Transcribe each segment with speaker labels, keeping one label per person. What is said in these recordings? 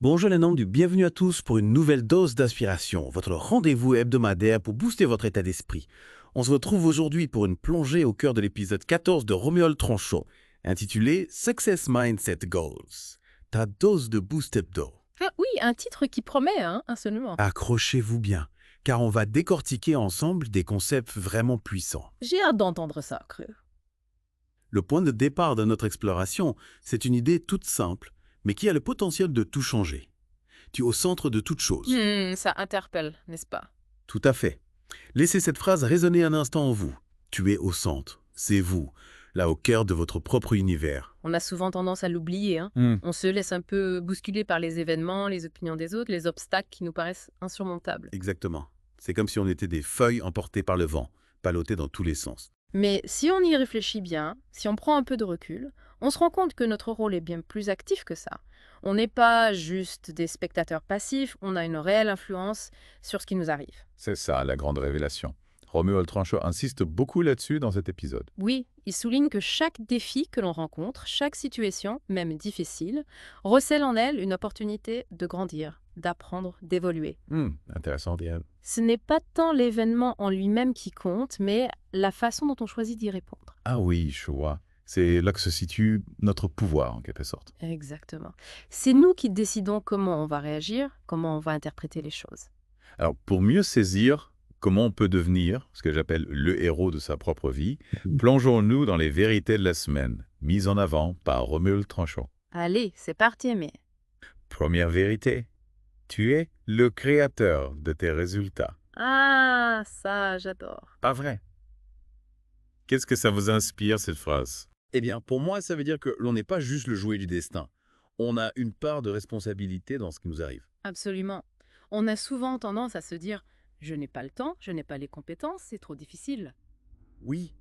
Speaker 1: Bonjour les nombres, bienvenue à tous pour une nouvelle dose d'inspiration, votre rendez-vous hebdomadaire pour booster votre état d'esprit. On se retrouve aujourd'hui pour une plongée au cœur de l'épisode 14 de Romuald Tranchot, intitulé Success Mindset Goals. Ta dose de boost hebdo.
Speaker 2: Ah oui, un titre qui promet, hein, absolument.
Speaker 1: Accrochez-vous bien, car on va décortiquer ensemble des concepts vraiment puissants.
Speaker 2: J'ai hâte d'entendre ça, cru.
Speaker 1: Le point de départ de notre exploration, c'est une idée toute simple, mais qui a le potentiel de tout changer. Tu es au centre de toute chose.
Speaker 2: Ça interpelle, n'est-ce pas?
Speaker 1: Tout à fait. Laissez cette phrase résonner un instant en vous. Tu es au centre, c'est vous, là au cœur de votre propre univers.
Speaker 2: On a souvent tendance à l'oublier, hein. On se laisse un peu bousculer par les événements, les opinions des autres, les obstacles qui nous paraissent insurmontables.
Speaker 1: Exactement. C'est comme si on était des feuilles emportées par le vent, ballottées dans tous les sens.
Speaker 2: Mais si on y réfléchit bien, si on prend un peu de recul, on se rend compte que notre rôle est bien plus actif que ça. On n'est pas juste des spectateurs passifs, on a une réelle influence sur ce qui nous arrive.
Speaker 3: C'est ça, la grande révélation. Romuald Tranchot insiste beaucoup là-dessus dans cet épisode.
Speaker 2: Oui, il souligne que chaque défi que l'on rencontre, chaque situation, même difficile, recèle en elle une opportunité de grandir, d'apprendre, d'évoluer.
Speaker 3: Intéressant, Diane.
Speaker 2: Ce n'est pas tant l'événement en lui-même qui compte, mais la façon dont on choisit d'y répondre.
Speaker 3: Ah oui, je vois. C'est là que se situe notre pouvoir, en quelque sorte.
Speaker 2: Exactement. C'est nous qui décidons comment on va réagir, comment on va interpréter les choses.
Speaker 3: Alors, pour mieux saisir comment on peut devenir ce que j'appelle le héros de sa propre vie, plongeons-nous dans les vérités de la semaine, mises en avant par Romuald Tranchot.
Speaker 2: Allez, c'est parti, mais...
Speaker 3: Première vérité, tu es le créateur de tes résultats.
Speaker 2: Ah, ça, j'adore.
Speaker 3: Pas vrai? Qu'est-ce que ça vous inspire, cette phrase?
Speaker 1: Eh bien, pour moi, ça veut dire que l'on n'est pas juste le jouet du destin. On a une part de responsabilité dans ce qui nous arrive.
Speaker 2: Absolument. On a souvent tendance à se dire « je n'ai pas le temps, je n'ai pas les compétences, c'est trop difficile ».
Speaker 1: Oui,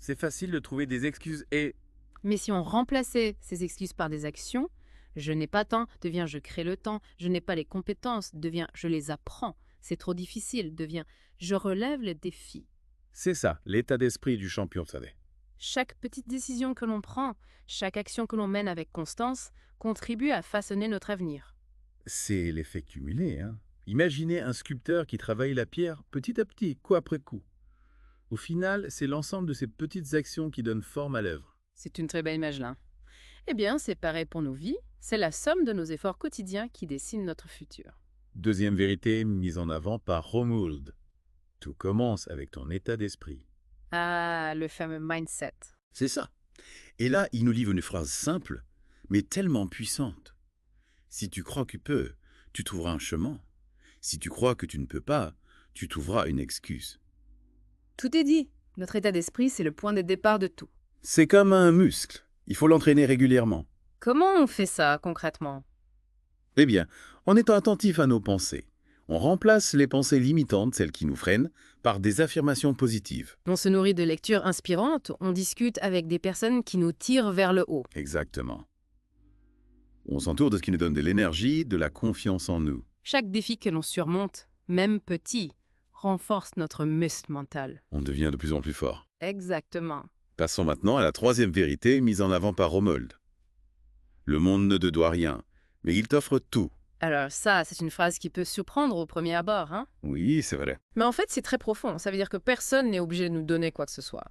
Speaker 1: c'est facile de trouver des excuses et...
Speaker 2: Mais si on remplaçait ces excuses par des actions, je n'ai pas temps devient je crée le temps, je n'ai pas les compétences devient je les apprends, c'est trop difficile devient je relève les défis.
Speaker 1: C'est ça, l'état d'esprit du champion, vous savez.
Speaker 2: Chaque petite décision que l'on prend, chaque action que l'on mène avec constance contribue à façonner notre avenir.
Speaker 1: C'est l'effet cumulé, hein. Imaginez un sculpteur qui travaille la pierre petit à petit, coup après coup. Au final, c'est l'ensemble de ces petites actions qui donnent forme à l'œuvre.
Speaker 2: C'est une très belle image là. Eh bien, c'est pareil pour nos vies, c'est la somme de nos efforts quotidiens qui dessine notre futur.
Speaker 1: Deuxième vérité mise en avant par Romuald. Tout commence avec ton état d'esprit.
Speaker 2: Ah, le fameux mindset.
Speaker 1: C'est ça. Et là, il nous livre une phrase simple, mais tellement puissante. Si tu crois que tu peux, tu trouveras un chemin. Si tu crois que tu ne peux pas, tu trouveras une excuse.
Speaker 2: Tout est dit. Notre état d'esprit, c'est le point de départ de tout.
Speaker 1: C'est comme un muscle. Il faut l'entraîner régulièrement.
Speaker 2: Comment on fait ça concrètement?
Speaker 1: Eh bien, en étant attentif à nos pensées, on remplace les pensées limitantes, celles qui nous freinent, par des affirmations positives.
Speaker 2: On se nourrit de lectures inspirantes, on discute avec des personnes qui nous tirent vers le haut.
Speaker 1: Exactement. On s'entoure de ce qui nous donne de l'énergie, de la confiance en nous.
Speaker 2: Chaque défi que l'on surmonte, même petit, renforce notre muscle mental.
Speaker 1: On devient de plus en plus fort.
Speaker 2: Exactement.
Speaker 1: Passons maintenant à la troisième vérité mise en avant par Romuald. Le monde ne te doit rien, mais il t'offre tout.
Speaker 2: Alors ça, c'est une phrase qui peut surprendre au premier abord, hein?
Speaker 1: Oui, c'est vrai.
Speaker 2: Mais en fait, c'est très profond. Ça veut dire que personne n'est obligé de nous donner quoi que ce soit.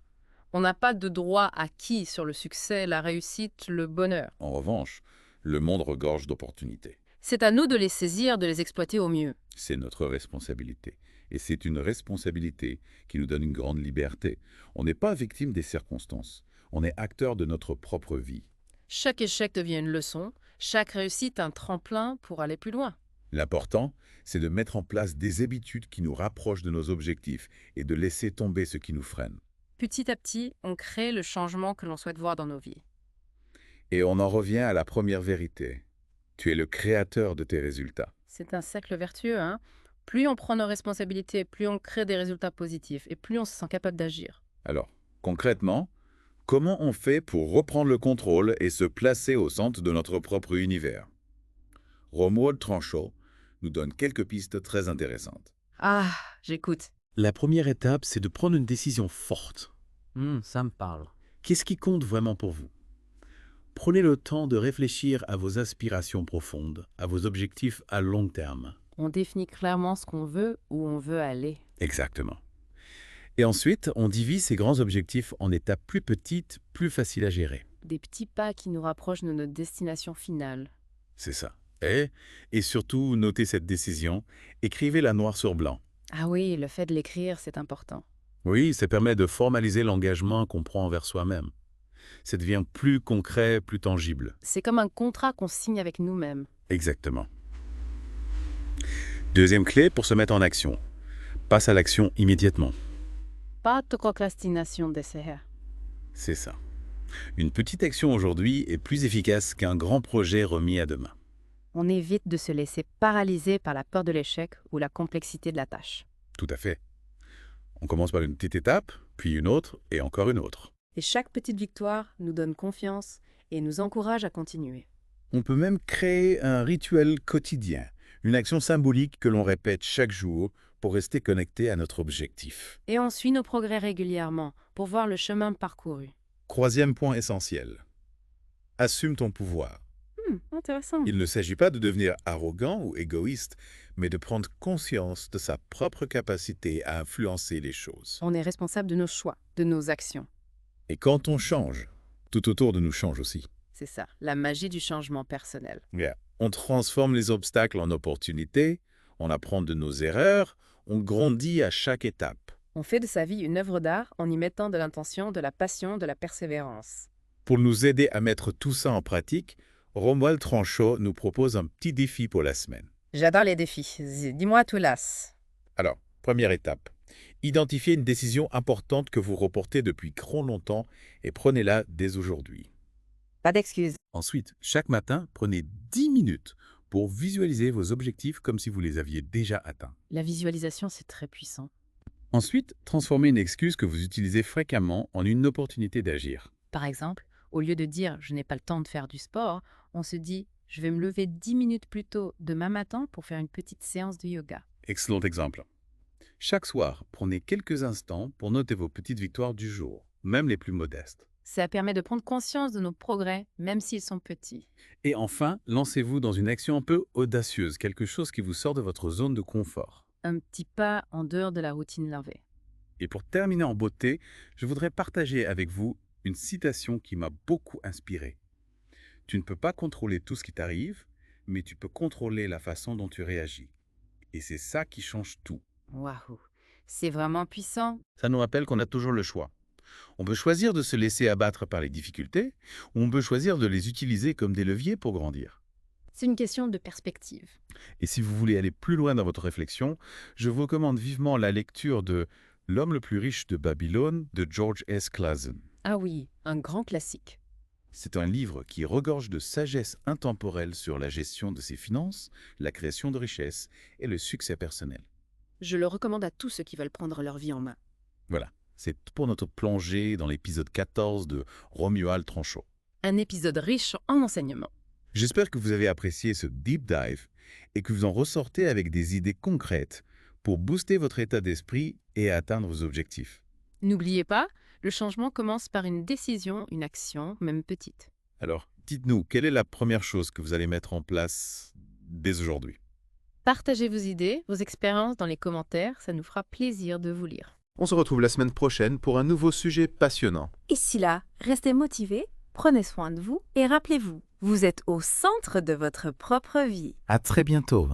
Speaker 2: On n'a pas de droit acquis sur le succès, la réussite, le bonheur.
Speaker 3: En revanche, le monde regorge d'opportunités.
Speaker 2: C'est à nous de les saisir, de les exploiter au mieux.
Speaker 3: C'est notre responsabilité. Et c'est une responsabilité qui nous donne une grande liberté. On n'est pas victime des circonstances. On est acteur de notre propre vie.
Speaker 2: Chaque échec devient une leçon, chaque réussite un tremplin pour aller plus loin.
Speaker 3: L'important, c'est de mettre en place des habitudes qui nous rapprochent de nos objectifs et de laisser tomber ce qui nous freine.
Speaker 2: Petit à petit, on crée le changement que l'on souhaite voir dans nos vies.
Speaker 3: Et on en revient à la première vérité. Tu es le créateur de tes résultats.
Speaker 2: C'est un cercle vertueux, hein? Plus on prend nos responsabilités, plus on crée des résultats positifs et plus on se sent capable d'agir.
Speaker 3: Alors, concrètement, comment on fait pour reprendre le contrôle et se placer au centre de notre propre univers? Romuald Tranchot nous donne quelques pistes très intéressantes.
Speaker 2: Ah, j'écoute.
Speaker 1: La première étape, c'est de prendre une décision forte.
Speaker 4: Ça me parle.
Speaker 1: Qu'est-ce qui compte vraiment pour vous? Prenez le temps de réfléchir à vos aspirations profondes, à vos objectifs à long terme.
Speaker 2: On définit clairement ce qu'on veut, où on veut aller.
Speaker 1: Exactement. Et ensuite, on divise ces grands objectifs en étapes plus petites, plus faciles à gérer.
Speaker 2: Des petits pas qui nous rapprochent de notre destination finale.
Speaker 1: C'est ça. Et surtout, notez cette décision, écrivez-la noir sur blanc.
Speaker 2: Ah oui, le fait de l'écrire, c'est important.
Speaker 1: Oui, ça permet de formaliser l'engagement qu'on prend envers soi-même. Ça devient plus concret, plus tangible.
Speaker 2: C'est comme un contrat qu'on signe avec nous-mêmes.
Speaker 1: Exactement. Deuxième clé pour se mettre en action. Passe à l'action immédiatement.
Speaker 2: Pas de procrastination d'essayer.
Speaker 1: C'est ça. Une petite action aujourd'hui est plus efficace qu'un grand projet remis à demain.
Speaker 2: On évite de se laisser paralyser par la peur de l'échec ou la complexité de la tâche.
Speaker 1: Tout à fait. On commence par une petite étape, puis une autre, et encore une autre.
Speaker 2: Et chaque petite victoire nous donne confiance et nous encourage à continuer.
Speaker 1: On peut même créer un rituel quotidien, une action symbolique que l'on répète chaque jour pour rester connecté à notre objectif.
Speaker 2: Et on suit nos progrès régulièrement pour voir le chemin parcouru.
Speaker 1: Troisième point essentiel. Assume ton pouvoir.
Speaker 2: Intéressant.
Speaker 1: Il ne s'agit pas de devenir arrogant ou égoïste, mais de prendre conscience de sa propre capacité à influencer les choses.
Speaker 2: On est responsable de nos choix, de nos actions.
Speaker 1: Et quand on change, tout autour de nous change aussi.
Speaker 2: C'est ça, la magie du changement personnel.
Speaker 1: On transforme les obstacles en opportunités, on apprend de nos erreurs, on grandit à chaque étape.
Speaker 2: On fait de sa vie une œuvre d'art en y mettant de l'intention, de la passion, de la persévérance.
Speaker 1: Pour nous aider à mettre tout ça en pratique, Romuald Tranchot nous propose un petit défi pour la semaine.
Speaker 2: J'adore les défis. Dis-moi tout las.
Speaker 1: Alors, première étape. Identifiez une décision importante que vous reportez depuis trop longtemps et prenez-la dès aujourd'hui.
Speaker 2: Pas d'excuses.
Speaker 1: Ensuite, chaque matin, prenez 10 minutes pour visualiser vos objectifs comme si vous les aviez déjà atteints.
Speaker 2: La visualisation, c'est très puissant.
Speaker 1: Ensuite, transformez une excuse que vous utilisez fréquemment en une opportunité d'agir.
Speaker 2: Par exemple, au lieu de dire « je n'ai pas le temps de faire du sport », on se dit « je vais me lever 10 minutes plus tôt demain matin pour faire une petite séance de yoga ».
Speaker 1: Excellent exemple. Chaque soir, prenez quelques instants pour noter vos petites victoires du jour, même les plus modestes.
Speaker 2: Ça permet de prendre conscience de nos progrès, même s'ils sont petits.
Speaker 1: Et enfin, lancez-vous dans une action un peu audacieuse, quelque chose qui vous sort de votre zone de confort.
Speaker 2: Un petit pas en dehors de la routine larvée.
Speaker 1: Et pour terminer en beauté, je voudrais partager avec vous une citation qui m'a beaucoup inspiré. Tu ne peux pas contrôler tout ce qui t'arrive, mais tu peux contrôler la façon dont tu réagis. Et c'est ça qui change tout.
Speaker 2: Waouh, c'est vraiment puissant.
Speaker 1: Ça nous rappelle qu'on a toujours le choix. On peut choisir de se laisser abattre par les difficultés, ou on peut choisir de les utiliser comme des leviers pour grandir.
Speaker 2: C'est une question de perspective.
Speaker 1: Et si vous voulez aller plus loin dans votre réflexion, je vous recommande vivement la lecture de L'homme le plus riche de Babylone de George S. Clason.
Speaker 2: Ah oui, un grand classique.
Speaker 1: C'est un livre qui regorge de sagesse intemporelle sur la gestion de ses finances, la création de richesses et le succès personnel.
Speaker 2: Je le recommande à tous ceux qui veulent prendre leur vie en main.
Speaker 1: Voilà, c'est pour notre plongée dans l'épisode 14 de Romuald Tranchot.
Speaker 2: Un épisode riche en enseignements.
Speaker 1: J'espère que vous avez apprécié ce deep dive et que vous en ressortez avec des idées concrètes pour booster votre état d'esprit et atteindre vos objectifs.
Speaker 2: N'oubliez pas, le changement commence par une décision, une action, même petite.
Speaker 1: Alors, dites-nous, quelle est la première chose que vous allez mettre en place dès aujourd'hui?
Speaker 2: Partagez vos idées, vos expériences dans les commentaires, ça nous fera plaisir de vous lire.
Speaker 4: On se retrouve la semaine prochaine pour un nouveau sujet passionnant.
Speaker 5: Ici là, restez motivés, prenez soin de vous et rappelez-vous, vous êtes au centre de votre propre vie.
Speaker 1: À très bientôt.